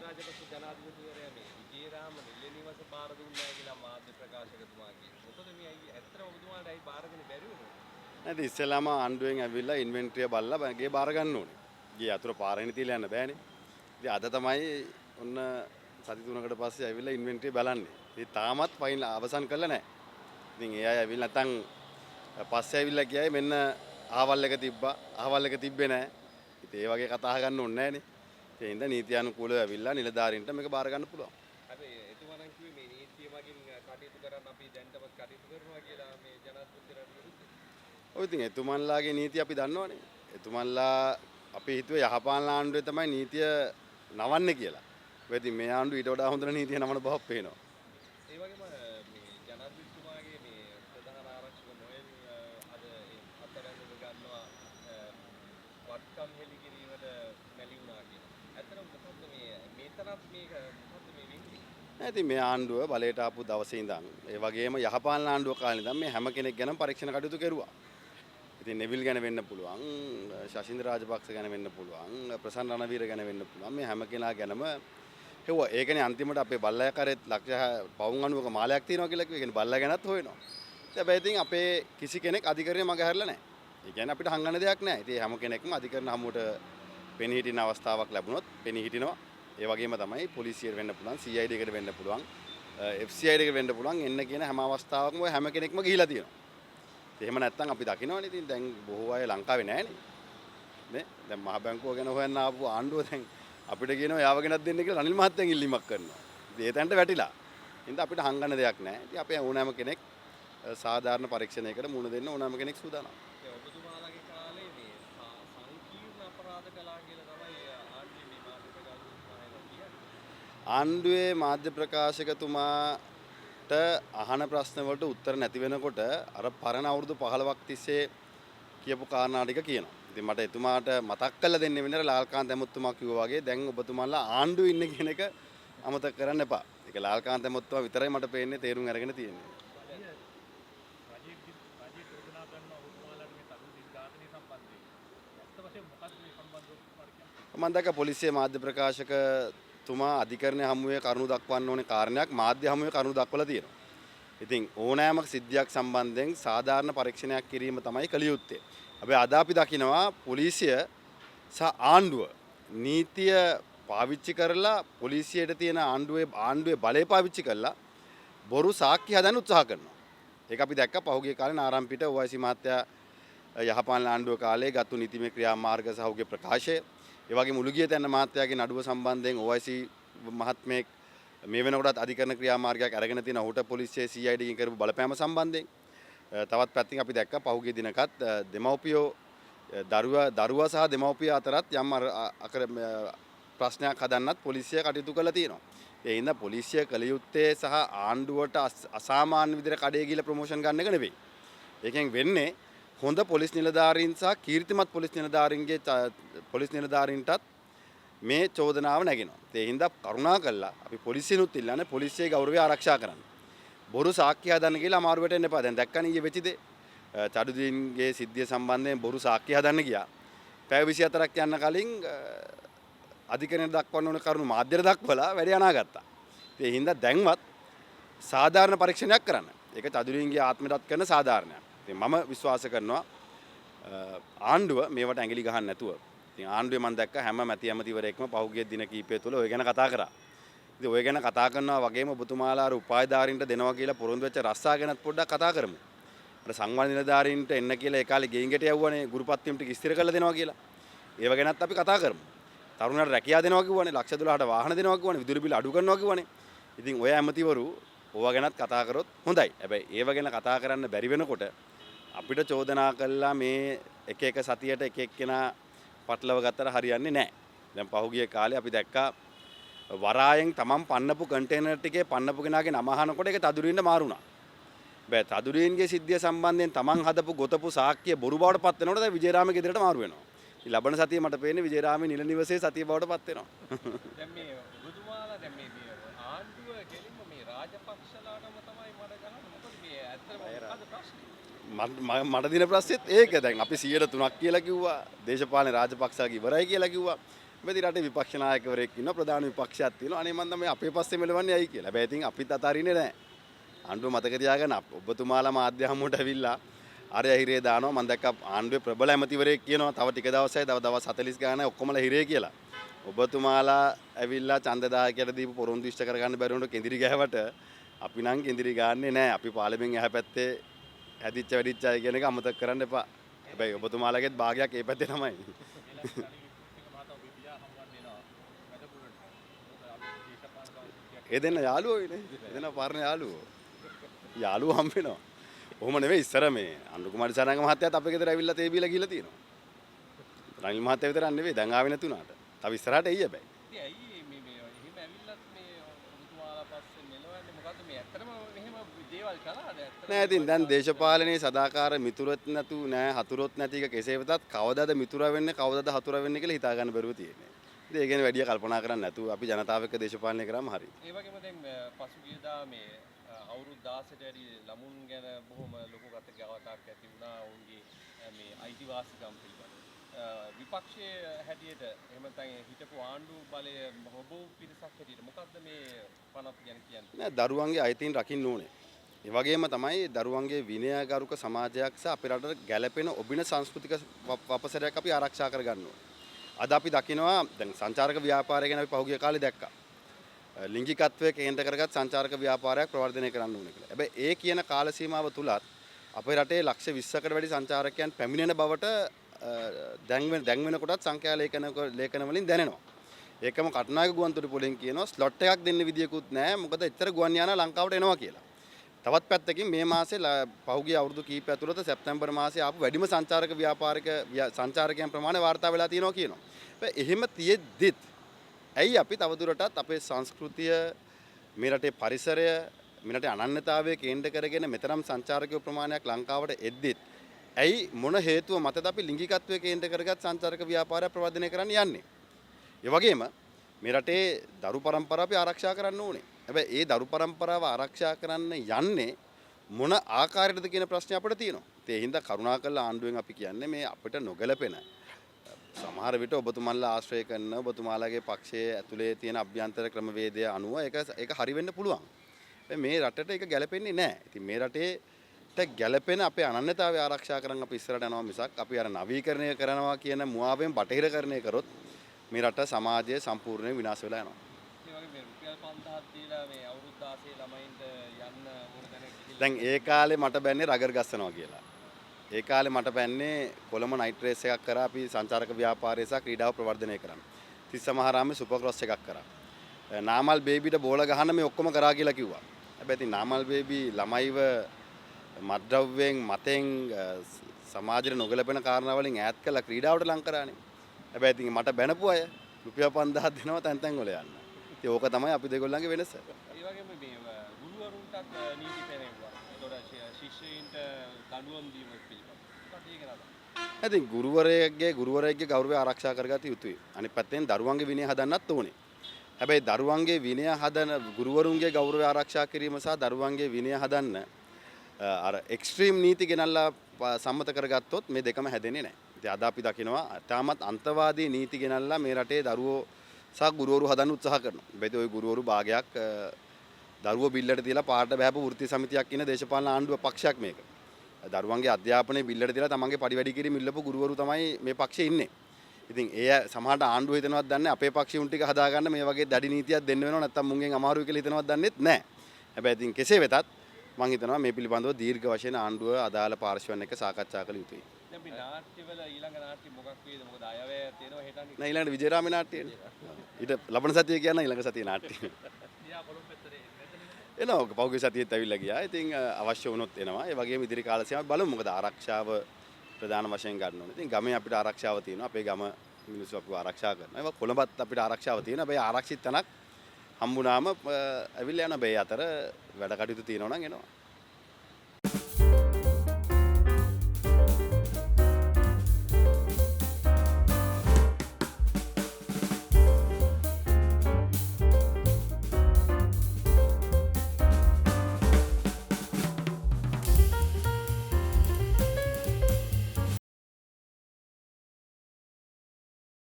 රාජපක්ෂ ජනාධිපතිවරයා මේ විජේරාම නිල නිවස බාර දුන්නා කියලා මාධ්‍ය ප්‍රකාශකතුමා කියනවා. මොකද මේ ඇත්තටම ඔබතුමාට ඇයි බාර දෙන්න බැරි වුනේ? නැති ඉස්සෙල්ලාම ආණ්ඩුවෙන් ඇවිල්ලා ඉන්වෙන්ටරිය බලලා ගේ බාර ගන්න ඕනේ. ගේ අතුර පාරෙන් තියලා යන්න බෑනේ. ඉතින් අද තමයි ඔන්න සති 3කට පස්සේ ඇවිල්ලා ඉන්වෙන්ටරිය බලන්නේ. ඉතින් තාමත් ෆයින් අවසන් කරලා නැහැ. ඉතින් ඒ අය ඇවිල්ලා නැතන් පස්සේ ඇවිල්ලා කියයි මෙන්න අහවල් එක තිබ්බා. අහවල් එක තිබ්බේ නැහැ. ඉතින් ඒ වගේ කතා ගන්න ඕනේ නැහනේ. ඒ හින්දා නීතියානුකූලව ඇවිල්ලා නිලධාරීන්ට මේක බාර ගන්න පුළුවන්. හැබැයි එතුමා නම් කිව්වේ මේ නීතිය මගින් කටයුතු කරන්න අපි දැන්ටමත් කටයුතු කරනවා කියලා මේ ජනාධිපතිවරයාට විරුද්ධව. ඔය ඉතින් එතුමන්ලාගේ නීතිය අපි දන්නවනේ. එතුමන්ලා අපි හිතුවේ යහපාලන ආණ්ඩුවේ තමයි නීතිය නවන්නේ කියලා. ඔය ඉතින් මේ ආණ්ඩුව ඊට වඩා හොඳ නීතිය නවන බවක් පේනවා. ඒ වගේම මේ ජනාධිපතිතුමාගේ මේ ප්‍රධාන ආරක්ෂක නොයෙල් අද අත්අඩංගුවට ගන්නවා වත්කම් හෙළි කිරීමට මැලි වුණා කියලා. ඇත්තටම මොකද්ද මේ මෙතනත් මේක මොකද්ද මේ වෙන්නේ? ඉතින් මේ ආණ්ඩුව බලයට ආපු දවසේ ඉඳන් ඒ වගේම යහපාලන ආණ්ඩුව කාලේ ඉඳන් මේ හැම කෙනෙක් ගැනම පරීක්ෂණ කටයුතු කෙරුවා. ඉතින් නෙවිල් ගැන වෙන්න පුළුවන්, ශෂින්ද්‍ර රාජපක්ෂ ගැන වෙන්න පුළුවන්, ප්‍රසන්න රණවීර ගැන වෙන්න පුළුවන්. මේ හැම කෙනා ගැනම හෙව්වා. ඒකනේ අන්තිමට අපේ බල්ලයා කරේ ලක්ෂ පවුම් 90ක මාලයක් තියෙනවා කියලා කිව්වේ. ඒ කියන්නේ බල්ලා ගැනත් හොයනවා. හැබැයි ඉතින් අපේ කිසි කෙනෙක් අධිකරණය මග හැරලා නැහැ. ඒ කියන්නේ අපිට හංගන්න දෙයක් නැහැ. ඉතින් හැම කෙනෙක්ම අධිකරණ හමුවට පෙනී හිටින අවස්ථාවක් ලැබුණොත් පෙනී හිටිනවා. ඒ වගේම තමයි පොලිසියට වෙන්න පුළුවන්, CID එකට වෙන්න පුළුවන්, FCID එකට වෙන්න පුළුවන්. එන්න කියන හැම අවස්ථාවකම ඔය හැම කෙනෙක්ම ගිහිලා තියෙනවා. එහෙම නැත්නම් අපි දකිනවනේ ඉතින් දැන් බොහෝ අය ලංකාවේ නැහැනේ. නේ? දැන් මහ බැංකුව ගැන හොයන්න ආපු ආණ්ඩුව දැන් අපිට කියනවා යාව ගෙනත් දෙන්න කියලා රනිල් මහත්තයන් ඉල්ලීමක් කරනවා. ඉතින් ඒ තැනට වැටිලා. ඉතින් අපිට හංගන්න දෙයක් නැහැ. ඉතින් අපේ ඕනෑම කෙනෙක් සාධාරණ පරීක්ෂණයකට මුහුණ දෙන්න ඕනෑම කෙනෙක් සූදානම්. ඒ ඔබතුමාලගේ කාලේ මේ සංකීර්ණ අපරාධ කළා කියලා තමයි ආණ්ඩුවේ මේ මාධ්‍ය ප්‍රකාශකතුමා කියන්නේ. ආණ්ඩුවේ මාධ්‍ය ප්‍රකාශකතුමාට අහන ප්‍රශ්න වලට උත්තර නැති වෙනකොට අර පරණ අවුරුදු 15ක් තිස්සේ කියපු කාරණා ටික කියනවා. ඉතින් මට එතුමාට මතක් කරලා දෙන්න වෙන්නේ ලාල්කාන්ත ඇමතුමා කිව්වා වගේ දැන් ඔබතුමාලා ආණ්ඩුවේ ඉන්නේ කියන එක අමතක කරන්න එපා. ඒක ලාල්කාන්ත ඇමතුමා විතරයි මට පේන්නේ තේරුම් අරගෙන තියෙන්නේ. මම දැක්ක පොලිසිය මාධ්‍ය ප්‍රකාශකතුමා අධිකරණයේ හමුවේ කරුණු දක්වන්න ඕනේ කාරණයක් මාධ්‍ය හමුවේ කරුණු දක්වලා තියෙනවා. ඉතින් ඕනෑම සිද්ධියක් සම්බන්ධයෙන් සාධාරණ පරීක්ෂණයක් කිරීම තමයි කළ යුත්තේ. හැබැයි අද අපි දකිනවා පොලිසිය සහ ආණ්ඩුව නීතිය පාවිච්චි කරලා පොලිසියට තියෙන ආණ්ඩුවේ බලය පාවිච්චි කරලා බොරු සාක්ෂි හදන්න උත්සාහ කරනවා. ඒක අපි දැක්ක පහුගිය කාලේ නාරම්පිට OIC මහත්තයා යහපාලන ආණ්ඩුව කාලේ ගත්තු නීතිමය ක්‍රියාමාර්ග සහ ඔහුගේ ප්‍රකාශය ඒ වගේම මුළුගිය තැන්න මහත්තයාගේ නඩුව සම්බන්ධයෙන් OIC මහත්මයෙක් මේ වෙනකොටත් අධිකරණ ක්‍රියාමාර්ගයක් අරගෙන තියෙන ඔහුට පොලිසිය CID එකකින් කරපු බලපෑම සම්බන්ධයෙන් තවත් පැත්තකින් අපි දැක්කා පහුගිය දිනකත් දෙමව්පියෝ දරුවා සහ දෙමව්පිය අතරත් යම් ප්‍රශ්නයක් හදන්නත් පොලිසිය කටයුතු කරලා තියෙනවා. ඒ හින්දා පොලිසිය කළ යුත්තේ සහ ආණ්ඩුවට අසාමාන්‍ය විදිහට කඩේ ගිහලා ප්‍රොමෝෂන් ගන්න එක නෙවෙයි. ඒකෙන් වෙන්නේ හොඳ පොලිස් නිලධාරීන් සහ කීර්තිමත් පොලිස් නිලධාරීන්ටත් මේ චෝදනාව නැගෙනවා. ඒ හින්දා කරුණා කළා අපි පොලිසියනුත් ඉල්ලන්නේ පොලිසියේ ගෞරවය ආරක්ෂා කරන්න. බොරු සාක්ෂි හදන්න කියලා අමාරුවට එන්න එපා. දැන් දැක්කනේ ඊයේ වෙච්ච දේ. චඩුදීන්ගේ සිද්ධිය සම්බන්ධයෙන් බොරු සාක්ෂි හදන්න ගියා. පැය 24ක් යන්න කලින් අධිකරණයට දක්වන්න ඕන කරුණු මාධ්‍යට දක්වලා වැඩේ අනාගත්තා. ඒ හින්දා දැන්වත් සාධාරණ පරීක්ෂණයක් කරන්න. ඒක චඩුදීන්ගේ ආත්මයටත් කරන සාධාරණයක්. ඉතින් මම විශ්වාස කරනවා ආණ්ඩුව මේවට ඇඟිලි ගහන්න නැතුව. ඉතින් ආණ්ඩුවේ මම දැක්ක හැම ඇමතිවරයෙක්ම පහුගිය දින කිහිපය තුළ ඔය ගැන කතා කරා. ඉතින් ඔය ගැන කතා කරනවා වගේම ඔබතුමාලා අර උපායධාරීන්ට දෙනවා කියලා පොරොන්දු වෙච්ච රස්සා ගැනත් පොඩ්ඩක් කතා කරමු. අර සංවර්ධන නිලධාරීන්ට එන්න කියලා ඒ කාලේ ගෙයින් ගෙට යවුවනේ ගුරුපත් වීම ටික ස්ථිර කරලා දෙනවා කියලා. ඒව ගැනත් අපි කතා කරමු. තරුණයන්ට රැකියාව දෙනවා කිව්වනේ, ලක්ෂ 12ට වාහන දෙනවා කිව්වනේ, විදුලි බිල අඩු කරනවා කිව්වනේ. ඉතින් ඔය ඇමතිවරු ඕවා ගැනත් කතා කරොත් හොඳයි. හැබැයි ඒව ගැන කතා කරන්න බැරි වෙනකොට අපිට චෝදනා කළා මේ එක සතියට එක එක්කෙනා පටලව ගත්තට හරියන්නේ නැහැ. දැන් පහුගිය කාලේ අපි දැක්කා වරායෙන් තමන් පන්නපු කන්ටේනර් ටිකේ පන්නපු කෙනාගේ නම අහනකොට ඒක තදුරින්ට මාරුණා. බෑ තදුරින්ගේ සිද්ධිය සම්බන්ධයෙන් තමන් හදපු ගොතපු සාක්කිය බොරු බවට පත් වෙනකොට දැන් විජේරාමේ ගෙදරට මාරු වෙනවා. ඉතින් ලබන සතියේ මට පේන්නේ විජේරාමේ නිල නිවසේ සතිය බවට පත් වෙනවා. දැන් මේ ඔබතුමාලා දැන් මේ ආණ්ඩුව කෙලින්ම මේ රාජපක්ෂලාටම තමයි මඩ ගහන්නේ. මොකද මේ ඇත්තටම මොකද ප්‍රශ්නේ? මට දින ප්‍රශ්නේත් ඒක දැන් අපි 103ක් කියලා කිව්වා දේශපාලන රාජපක්ෂාගේ ඉවරයි කියලා කිව්වා මෙතන රටේ විපක්ෂ නායකවරයෙක් ඉන්නවා ප්‍රධාන විපක්ෂයක් තියෙනවා. අනේ මන්ද මේ අපේ පස්සේ මෙලවන්නේ ඇයි කියලා. හැබැයි ඉතින් අපිත් අතාරින්නේ නැහැ. ආණ්ඩුව මතක තියාගන්න ඔබතුමාලා මාධ්‍ය හමුවට ඇවිල්ලා අර හිරේ දානවා. මම දැක්ක ආණ්ඩුවේ ප්‍රබල ඇමතිවරයෙක් කියනවා තව ටික දවසයි තව දවස් 40 ගානක් ඔක්කොමලා හිරේ කියලා. ඔබතුමාලා ඇවිල්ලා ඡන්දදායකයට දීපු පොරොන්දු ඉෂ්ට කරගන්න බැරි වුණොත් කෙඳිරි ගෑවට අපි නම් කෙඳිරි ගාන්නේ නැහැ. අපි පාර්ලිමෙන් එහා පැත්තේ හැදිච්ච වැඩිච්ච අය කියන එක අමතක කරන්න එපා. හැබැයි ඔබතුමාලගේත් භාගයක් ඒ පැත්තේ තමයි. ඒ දෙන්න යාළුවෝ ඉන්නේ. ඒ දෙන්න පාරණ යාළුවෝ. යාළුවෝ හම්බ වෙනවා. ඔහොම නෙවෙයි ඉස්සර මේ අනුරු කුමාර දිසානායක මහත්තයාත් අපේ ගෙදර ඇවිල්ලා තේ බීලා ගිහලා තියෙනවා. රනිල් මහත්තයා විතරක් නෙවෙයි දැන් ආවේ නැති උනාට. තව ඉස්සරහට එයි හැබැයි. ඉතින් ඇයි මේ එහෙම ඇවිල්ලත් මේ ඔබතුමාලා පස්සේ මෙලවන්නේ මොකද්ද මේ ඇත්තටම මෙහෙම දේවල් කළාද ඇත්තටම නෑ ඉතින් දැන් දේශපාලනයේ සදාකාර මිතුරොත් නැතු නෑ හතුරොත් නැති එක කෙසේ වෙතත් කවදාද මිතුරා වෙන්නේ කවදාද හතුරා වෙන්නේ කියලා හිතා ගන්න බැරුව තියෙන්නේ. ඉතින් ඒ ගැන වැඩි කල්පනා කරන්නේ නැතුව අපි ජනතාව එක්ක දේශපාලනය කරාම හරි. ඒ වගේම දැන් පසුගියදා මේ අවුරුදු 16ට වැඩි ළමුන් ගැන බොහොම ලොකු කතාවක් ඇති වුණා ඔවුන්ගේ මේ අයිතිවාසිකම් පිළිබඳව. විපක්ෂයේ හැටියට එහෙම නැත්නම් හිටපු ආණ්ඩු බලය හොබෝ පිරිසක් හැටියට මොකද්ද මේ පනත් ගැන කියන්නේ? නෑ දරුවන්ගේ අයිතීන් රකින්න ඕනේ. ඒ වගේම තමයි දරුවන්ගේ විනයගරුක සමාජයක් සහ අපේ රටට ගැළපෙන ඔබින සංස්කෘතික වපසරයක් අපි ආරක්ෂා කරගන්න ඕනේ. අද අපි දකිනවා දැන් සංචාරක ව්‍යාපාරය ගැන අපි පහුගිය කාලේ දැක්කා. ලිංගිකත්වයේ කේන්ද්‍ර කරගත් සංචාරක ව්‍යාපාරයක් ප්‍රවර්ධනය කරන්න ඕනේ කියලා. හැබැයි ඒ කියන කාල සීමාව තුලත් අපේ රටේ ලක්ෂ 20කට වැඩි සංචාරකයන් පැමිණෙන බවට දැන් වෙනකොටත් සංඛ්‍යා ලේඛන වලින් දැනෙනවා. ඒකම කටුනායක ගුවන්තොටු පොලෙන් කියනවා ස්ලොට් එකක් දෙන්න විදියකුත් නැහැ. මොකද එච්චර ගුවන් යානා ලංකාවට එනවා කියලා. තවත් පැත්තකින් මේ මාසේ පහුගිය අවුරුදු කිහිපය ඇතුළත සැප්තැම්බර් මාසේ ආපු වැඩිම සංචාරක සංචාරකයන් ප්‍රමාණය වාර්තා වෙලා තියෙනවා කියනවා. එහෙම තියෙද්දිත් ඇයි අපි තවදුරටත් අපේ සංස්කෘතිය මේ රටේ පරිසරය මේ රටේ අනන්‍යතාවය කේන්ද්‍ර කරගෙන මෙතරම් සංචාරකයෝ ප්‍රමාණයක් ලංකාවට එද්දිත් ඇයි මොන හේතුව මතද අපි ලිංගිකත්වයේ කේන්ද්‍ර කරගත් සංචාරක ව්‍යාපාරය ප්‍රවර්ධනය කරන්න යන්නේ? ඒ වගේම මේ රටේ දරු පරම්පරාව අපි ආරක්ෂා කරන්න ඕනේ. හැබැයි ඒ දරු පරම්පරාව ආරක්ෂා කරන්න යන්නේ මොන ආකාරයකටද කියන ප්‍රශ්නේ අපිට තියෙනවා. ඒ හින්දා කරුණාකරලා ආණ්ඩුවෙන් අපි කියන්නේ මේ අපිට නොගැලපෙන සමහර විට ඔබතුමාලා ආශ්‍රය කරන ඔබතුමාලාගේ පක්ෂයේ ඇතුලේ තියෙන අභ්‍යන්තර ක්‍රමවේදය අනුව ඒක හරි වෙන්න පුළුවන්. මේ රටට ඒක ගැලපෙන්නේ නැහැ. ඉතින් මේ රටේට ගැලපෙන අපේ අනන්‍යතාවය ආරක්ෂා කරන් අපි ඉස්සරහට යනවා මිසක් අපි අර නවීකරණය කරනවා කියන මුවාවෙන් බටහිරකරණය කරොත් මේ රට සමාජය සම්පූර්ණයෙන් විනාශ වෙලා යනවා. ඒ වගේ මේ රුපියල් 5000ක් දීලා මේ අවුරුදු 16 ළමයින්ට යන්න ඕන තැනක ගිහිල්ලා දැන් ඒ කාලේ මට බැන්නේ රගර් ගස්සනවා කියලා. ඒ කාලේ මට බැන්නේ කොළඹ නයිට් රේස් එකක් කරා අපි සංචාරක ව්‍යාපාරය සහ ක්‍රීඩාව ප්‍රවර්ධනය කරන්න. තිස්සමහාරාමේ සුපර් ක්‍රොස් එකක් කරා. නාමල් බේබිට බෝල ගහන්න මේ ඔක්කොම කරා කියලා කිව්වා. හැබැයි ඉතින් නාමල් බේබි ළමයිව මත්ද්‍රව්‍යයෙන් මතෙන් සමාජයට නොගැලපෙන කාරණා වලින් ඈත් කළා ක්‍රීඩාවට ලං කරානේ. හැබැයි ඉතින් මට බැනපු අය රුපියල් 5000ක් දෙනවා තැන් තැන් වල යන්න. ඉතින් ඕක තමයි අපි දෙගොල්ලන්ගේ වෙනස. ඒ වගේම මේ ගුරුවරුන්ටත් නීති පෙරෙව්වා. ඒතකොට ශිෂ්‍යයින්ට දඬුවම් දීම පිළිබඳව. මොකක්ද ඒක නේද? ඉතින් ගුරුවරයෙක්ගේ ගෞරවය ආරක්ෂා කරගත යුතුයි. අනිත් පැත්තෙන් දරුවන්ගේ විනය හදන්නත් ඕනේ. හැබැයි දරුවන්ගේ විනය හදන ගුරුවරුන්ගේ ගෞරවය ආරක්ෂා කිරීම සහ දරුවන්ගේ විනය හදන්න අර එක්ස්ට්‍රීම් නීති ගෙනල්ලා සම්මත කරගත්තොත් මේ දෙකම හැදෙන්නේ නැහැ. ඉතින් අද අපි දකිනවා තාමත් අන්තවාදී නීති ගෙනල්ලා මේ රටේ දරුවෝ සහ ගුරුවරු හදන්න උත්සාහ කරනවා. හැබැයි ওই ගුරුවරු භාගයක් දරුවෝ බිල්ලට තියලා පාට බහැපු වෘත්ති සමිතියක් ඉන්න දේශපාලන ආණ්ඩුව පක්ෂයක් මේක. දරුවන්ගේ අධ්‍යාපනයේ බිල්ලට තියලා තමන්ගේ පඩි වැඩි කිරීම ඉල්ලපු ගුරුවරු තමයි මේ පක්ෂේ ඉන්නේ. ඉතින් ඒ සමහරට ආණ්ඩුව හිතනවත් දන්නේ අපේ පක්ෂියුන් ටික හදාගන්න මේ වගේ දැඩි නීතියක් දෙන්න වෙනව නැත්නම් මුංගෙන් අමාරුයි කියලා හිතනවත් දන්නෙත් නැහැ. හැබැයි ඉතින් කෙසේ වෙතත් මම හිතනවා මේ පිළිබඳව දීර්ඝ වශයෙන් ආණ්ඩුව අදාළ පාර්ශ්වයන් එක්ක සාකච්ඡා කළ යුතුයි. දැන් මේ නාට්‍යවල ඊළඟ නාට්‍ය මොකක් වේද? මොකද අයවැය තියෙනවා හෙටන්නේ. නෑ ඊළඟට විජේරාමේ නාට්‍යනේ. ඊට ලබන සතියේ කියන්නේ ඊළඟ සතියේ නාට්‍ය. දියා කොළඹ පැත්තේ එනවා පහුගිය සතියේත් ඇවිල්ලා ගියා. ඉතින් අවශ්‍ය වුණොත් එනවා. ඒ වගේම ඉදිරි කාල සීමාව බලමු. මොකද ආරක්ෂාව ප්‍රධාන වශයෙන් ගන්න ඕනේ. ඉතින් ගමේ අපිට ආරක්ෂාව තියෙනවා. අපේ ගම මිනිස්සු අපිව ආරක්ෂා කරනවා. ඒක කොළඹත් අපිට ආරක්ෂාව තියෙනවා. හැබැයි ආරක්ෂිත තැනක් හම්බුනාම ඇවිල්ලා යන බෑ අතර වැඩ කටයුතු තියෙනවා නම් එනවා.